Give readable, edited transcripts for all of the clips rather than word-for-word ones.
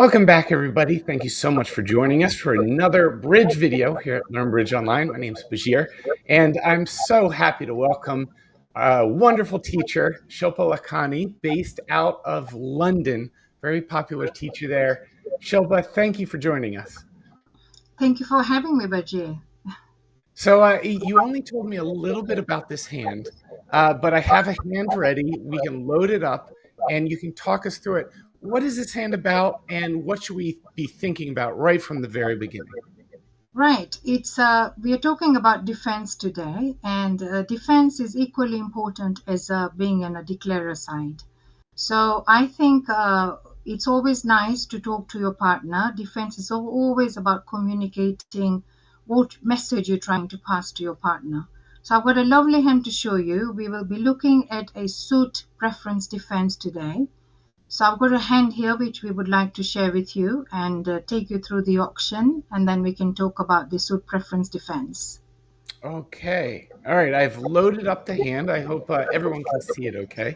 Welcome back, everybody. Thank you so much for joining us for another bridge video here at Learn Bridge Online. My name is Bashir, and I'm so happy to welcome a wonderful teacher, Shilpa Lakhani, based out of London. Very popular teacher there. Shilpa, thank you for joining us. Thank you for having me, Bajay. So you only told me a little bit about this hand, but I have a hand ready. We can load it up, and you can talk us through it. What is this hand about, and what should we be thinking about right from the very beginning? Right, we are talking about defense today, and defense is equally important as being in a declarer side. So I think it's always nice to talk to your partner. Defense is always about communicating what message you're trying to pass to your partner. So I've got a lovely hand to show you. We will be looking at a suit preference defense today. So I've got a hand here which we would like to share with you and take you through the auction, and then we can talk about the suit preference defense. Okay. All right. I've loaded up the hand. I hope everyone can see it okay.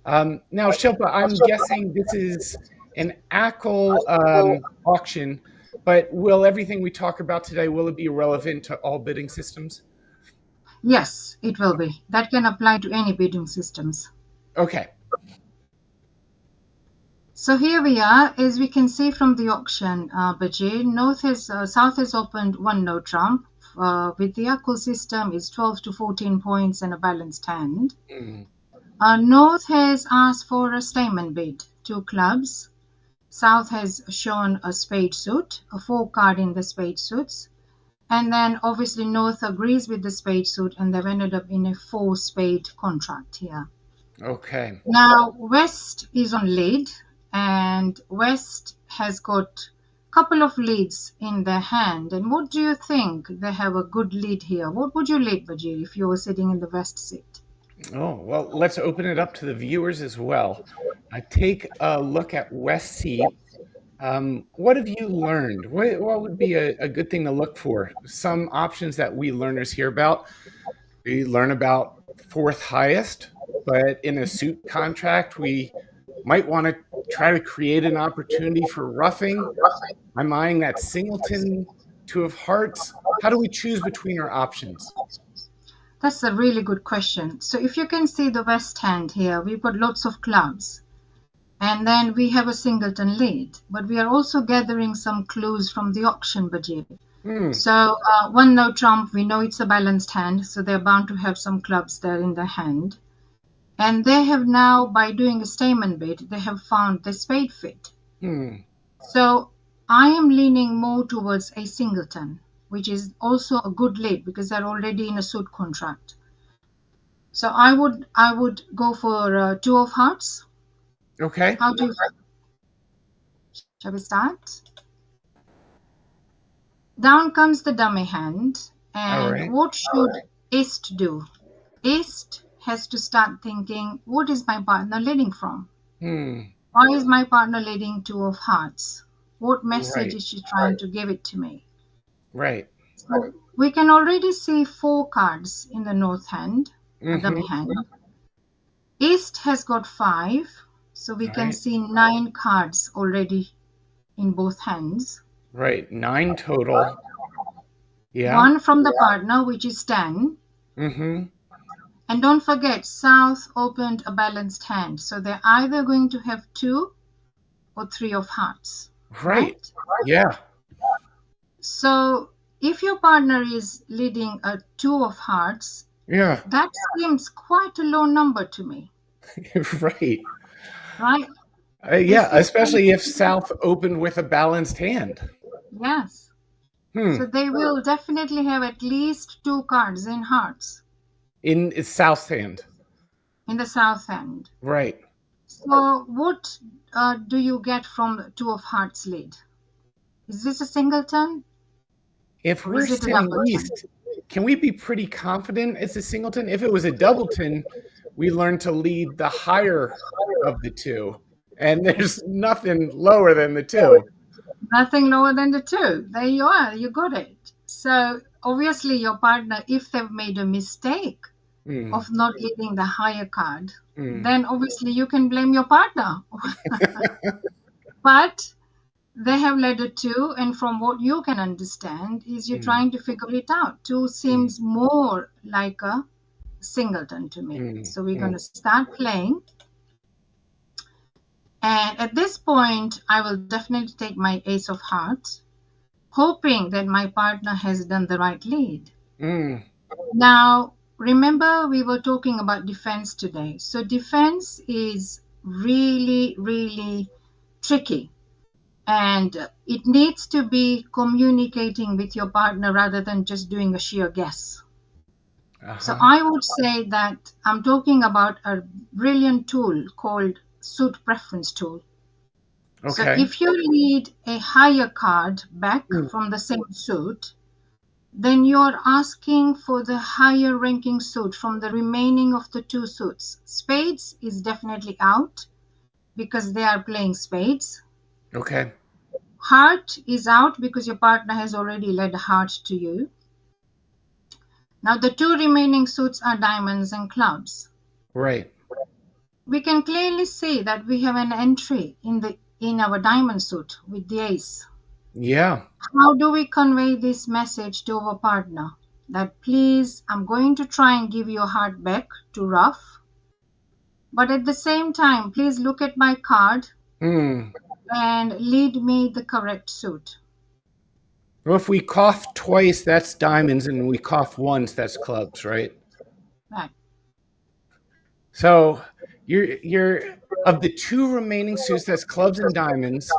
Now, Shilpa, I'm guessing this is an ACL auction, but will everything we talk about today, will it be relevant to all bidding systems? Yes, it will be. That can apply to any bidding systems. Okay. So here we are, as we can see from the auction, Bajay, South has opened one no trump. With the ACL system, is 12 to 14 points and a balanced hand. North has asked for a statement bid, 2 clubs. South has shown a spade suit, a 4 card in the spade suits. And then obviously North agrees with the spade suit, and they've ended up in a 4 spade contract here. Okay. Now West is on lead, and West has got a couple of leads in their hand. And what do you think? They have a good lead here. What would you lead, Bajir, if you were sitting in the West seat? Oh, well, let's open it up to the viewers as well. Take a look at West Seat. What have you learned? What would be a good thing to look for? Some options that we learners hear about. We learn about 4th highest, but in a suit contract, we might want to try to create an opportunity for roughing. I'm eyeing that singleton, 2 of hearts. How do we choose between our options? That's a really good question. So if you can see the West hand here, we've got lots of clubs. And then we have a singleton lead, but we are also gathering some clues from the auction budget. So one no trump, we know it's a balanced hand, so they're bound to have some clubs there in their hand. And they have now, by doing a statement bid, they have found the spade fit. So I am leaning more towards a singleton, which is also a good lead because they're already in a suit contract. So I would go for 2 of hearts. Okay. Shall we start? Down comes the dummy hand, and what should East do? East has to start thinking, what is my partner leading from? Why is my partner leading 2 of hearts? What message is she trying to give it to me? Right. So we can already see 4 cards in the North hand, dummy hand. East has got 5, so we can see 9 cards already in both hands. Right, 9 total. Yeah. 1 from the partner, which is 10. And don't forget, South opened a balanced hand, so they're either going to have 2 or 3 of hearts. Right. Yeah. So if your partner is leading a 2 of hearts, that seems quite a low number to me. Right. Yeah, especially if South opened with a balanced hand. Yes. So they will definitely have at least 2 cards in hearts. In South's hand. In the South hand. Right. So what do you get from 2 of hearts lead? Is this a singleton? If we're sitting East, can we be pretty confident it's a singleton? If it was a doubleton, we learn to lead the higher of the 2. And there's nothing lower than the 2. Nothing lower than the 2. There you are. You got it. So obviously your partner, if they've made a mistake of not leading the higher card, then obviously you can blame your partner. But They have ladder 2, and from what you can understand, is you're Mm, trying to figure it out. 2 mm, seems more like a singleton to me. mm, So we're going mm. to start playing. And at this point, I will definitely take my ace of hearts, hoping that my partner has done the right lead. Mm. Now, remember we were talking about defense today. So defense is really, really tricky. And it needs to be communicating with your partner rather than just doing a sheer guess. So Uh-huh. I would say that I'm talking about a brilliant tool called suit preference tool. So Okay. if you lead a higher card back Mm. from the same suit, then you're asking for the higher ranking suit from the remaining of the two suits. Spades is definitely out because they are playing spades. Okay. Heart is out because your partner has already led a heart to you. Now the two remaining suits are diamonds and clubs. Right. We can clearly see that we have an entry in our diamond suit with the ace. Yeah. How do we convey this message to our partner? That please, I'm going to try and give your heart back to rough, but at the same time, please look at my card Mm. and lead me the correct suit. Well, if we cough twice, that's diamonds, and we cough once, that's clubs, right? Right. So you're of the two remaining suits, that's clubs and diamonds.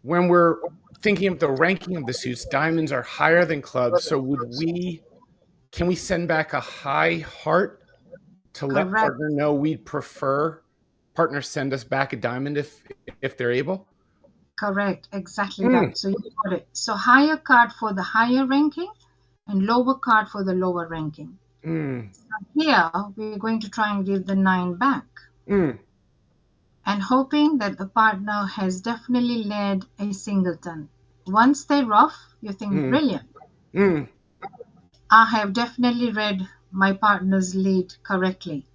When we're thinking of the ranking of the suits, diamonds are higher than clubs. So would we can we send back a high heart to let Correct. partner know we'd prefer partner send us back a diamond if they're able? Correct. Exactly Mm, that. So you got it. So higher card for the higher ranking and lower card for the lower ranking. mm, Here, we're going to try and give the 9 back mm, and hoping that the partner has definitely led a singleton. Once they rough, you think, mm, brilliant. mm. I have definitely read my partner's lead correctly.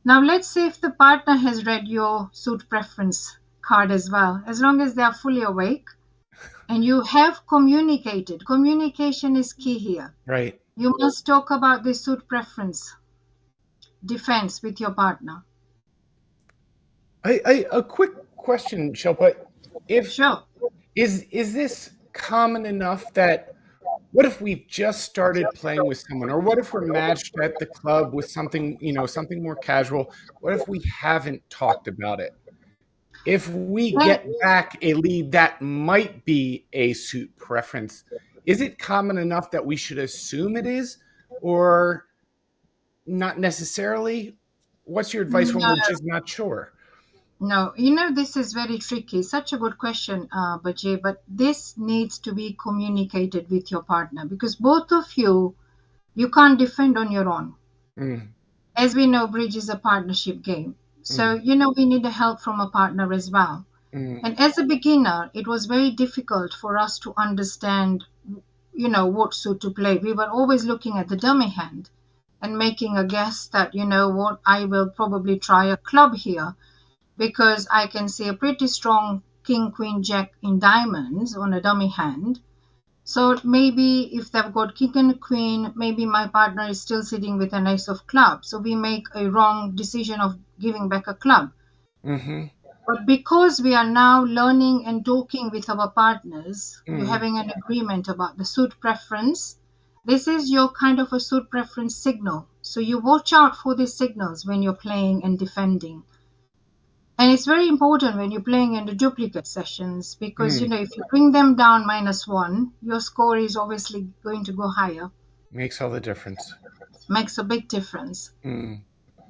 Now let's see if the partner has read your suit preference card as well. As long as they are fully awake and you have communicated, communication is key here. Right. You must talk about the suit preference defense with your partner. A quick question, Shilpa. If Sure. is this common enough that what if we've just started playing with someone, or what if we're matched at the club with something, something more casual? What if we haven't talked about it? If we Then, get back a lead that might be a suit preference, is it common enough that we should assume it is, or not necessarily? What's your advice when no, we're just not sure? no, this is very tricky. Such a good question, Bajay, but this needs to be communicated with your partner because both of you can't defend on your own. Mm, As we know, bridge is a partnership game. So, mm, we need the help from a partner as well. mm, And as a beginner, it was very difficult for us to understand, what suit to play. We were always looking at the dummy hand and making a guess that, what, I will probably try a club here because I can see a pretty strong king, queen, jack in diamonds on a dummy hand. So maybe if they've got king and queen, maybe my partner is still sitting with an ace of clubs. So we make a wrong decision of giving back a club. mm-hmm, But because we are now learning and talking with our partners, we're mm. having an agreement about the suit preference. This is your kind of a suit preference signal. So you watch out for these signals when you're playing and defending. And it's very important when you're playing in the duplicate sessions because, Mm. if you bring them down -1, your score is obviously going to go higher. Makes all the difference. Makes a big difference. Mm,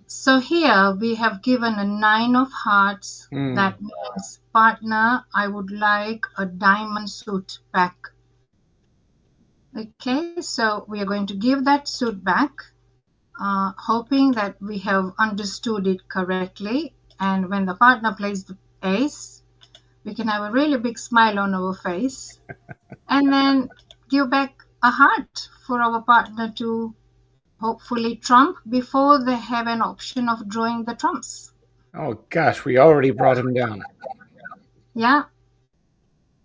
So here we have given a 9 of hearts. mm. That means, partner, I would like a diamond suit back. Okay, so we are going to give that suit back, hoping that we have understood it correctly. And when the partner plays the ace, we can have a really big smile on our face and then give back a heart for our partner to hopefully trump before they have an option of drawing the trumps. Oh gosh, we already brought him down. Yeah.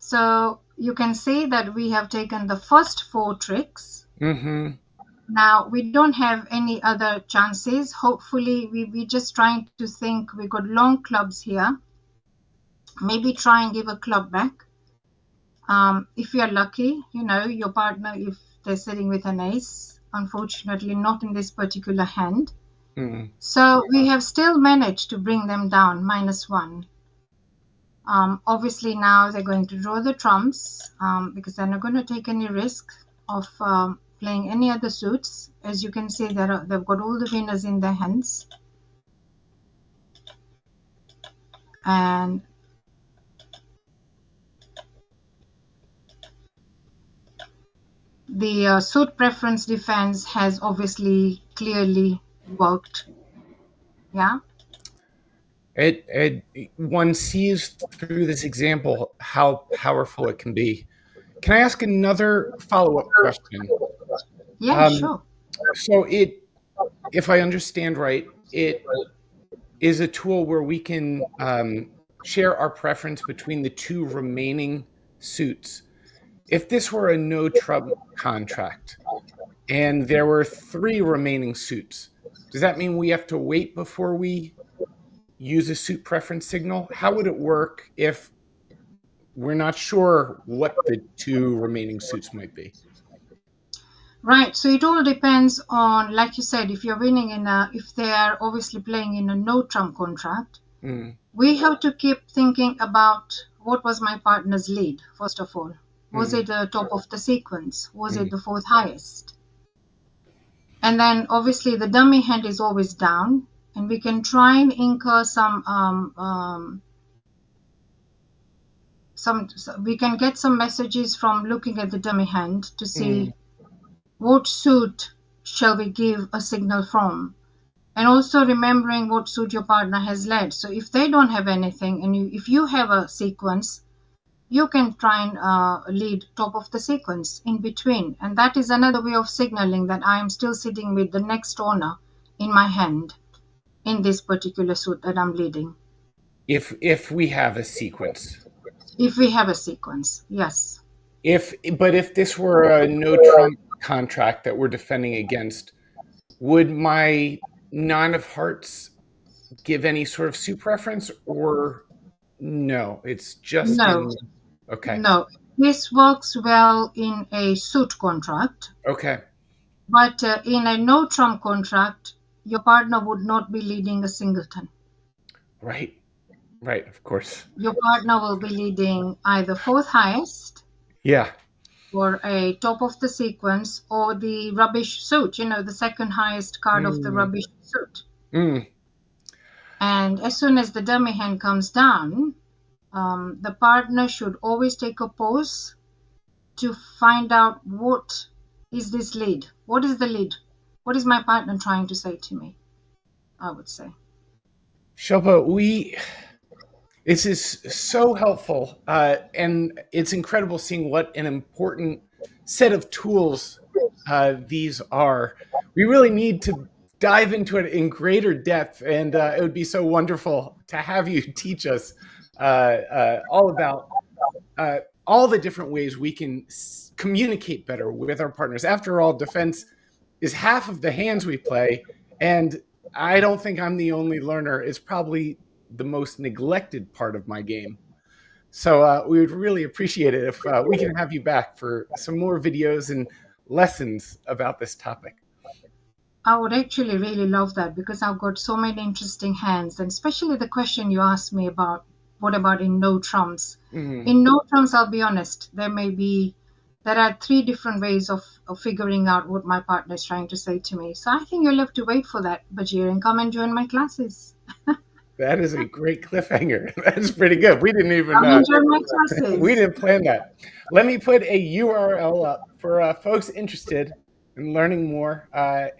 So you can see that we have taken the first 4 tricks. Mm-hmm. Now we don't have any other chances. Hopefully we just trying to think. We got long clubs here. Maybe try and give a club back. If you're lucky, your partner, if they're sitting with an ace, unfortunately not in this particular hand. Mm. So we have still managed to bring them down -1. Obviously now they're going to draw the trumps because they're not going to take any risk of playing any other suits. As you can see, they've got all the winners in their hands. And the suit preference defense has obviously clearly worked. Yeah. One sees through this example how powerful it can be. Can I ask another follow-up question? Yeah, Um, sure. so if I understand right, it is a tool where we can share our preference between the 2 remaining suits. If this were a no trump contract and there were 3 remaining suits, does that mean we have to wait before we use a suit preference signal? How would it work if we're not sure what the 2 remaining suits might be? Right. So it all depends on, like you said, if you're winning if they are obviously playing in a no trump contract, Mm, we have to keep thinking about what was my partner's lead, first of all. Was mm, it the top of the sequence? Was it mm, the 4th highest? And then obviously the dummy hand is always down, and we can try and incur we can get some messages from looking at the dummy hand to mm. see what suit shall we give a signal from, and also remembering what suit your partner has led. So if they don't have anything and if you have a sequence, you can try and lead top of the sequence in between, and that is another way of signaling that I am still sitting with the next owner in my hand in this particular suit that I'm leading. If we have a sequence. If we have a sequence, yes. If this were a no trump contract that we're defending against, would my 9 of hearts give any sort of suit preference, or no? It's just No, in. Okay. no. This works well in a suit contract, Okay. but in a no trump contract, your partner would not be leading a singleton. Right. Right. Of course. Your partner will be leading either 4th highest Yeah. or a top of the sequence or the rubbish suit, the second highest card of the Mm, rubbish suit. mm. And as soon as the dummy hand comes down, the partner should always take a pause to find out what is this lead? What is the lead? What is my partner trying to say to me? I would say. Shilpa, this is so helpful, and it's incredible seeing what an important set of tools these are. We really need to dive into it in greater depth, and it would be so wonderful to have you teach us all about all the different ways we can communicate better with our partners. After all, defense is half of the hands we play, and I don't think I'm the only learner. It's probably the most neglected part of my game. So we would really appreciate it if we can have you back for some more videos and lessons about this topic. I would actually really love that because I've got so many interesting hands, and especially the question you asked me about what about in no trumps? Mm. In no trumps, I'll be honest, there are 3 different ways of figuring out what my partner is trying to say to me. So I think you'll have to wait for that, Bajir, and come and join my classes. That is a great cliffhanger. That's pretty good. We didn't even Come and join my we classes. didn't plan that. Let me put a URL up for folks interested in learning more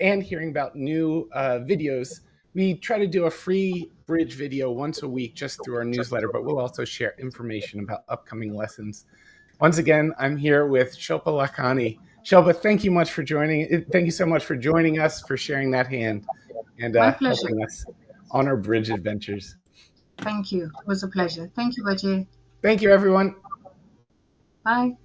and hearing about new videos. We try to do a free bridge video once a week just through our newsletter, but we'll also share information about upcoming lessons. Once again, I'm here with Shilpa Lakhani. Shilpa, thank you much for joining. Thank you so much for joining us, for sharing that hand, and My pleasure. helping us on our bridge adventures. Thank you. It was a pleasure. Thank you, Bajir. Thank you, everyone. Bye.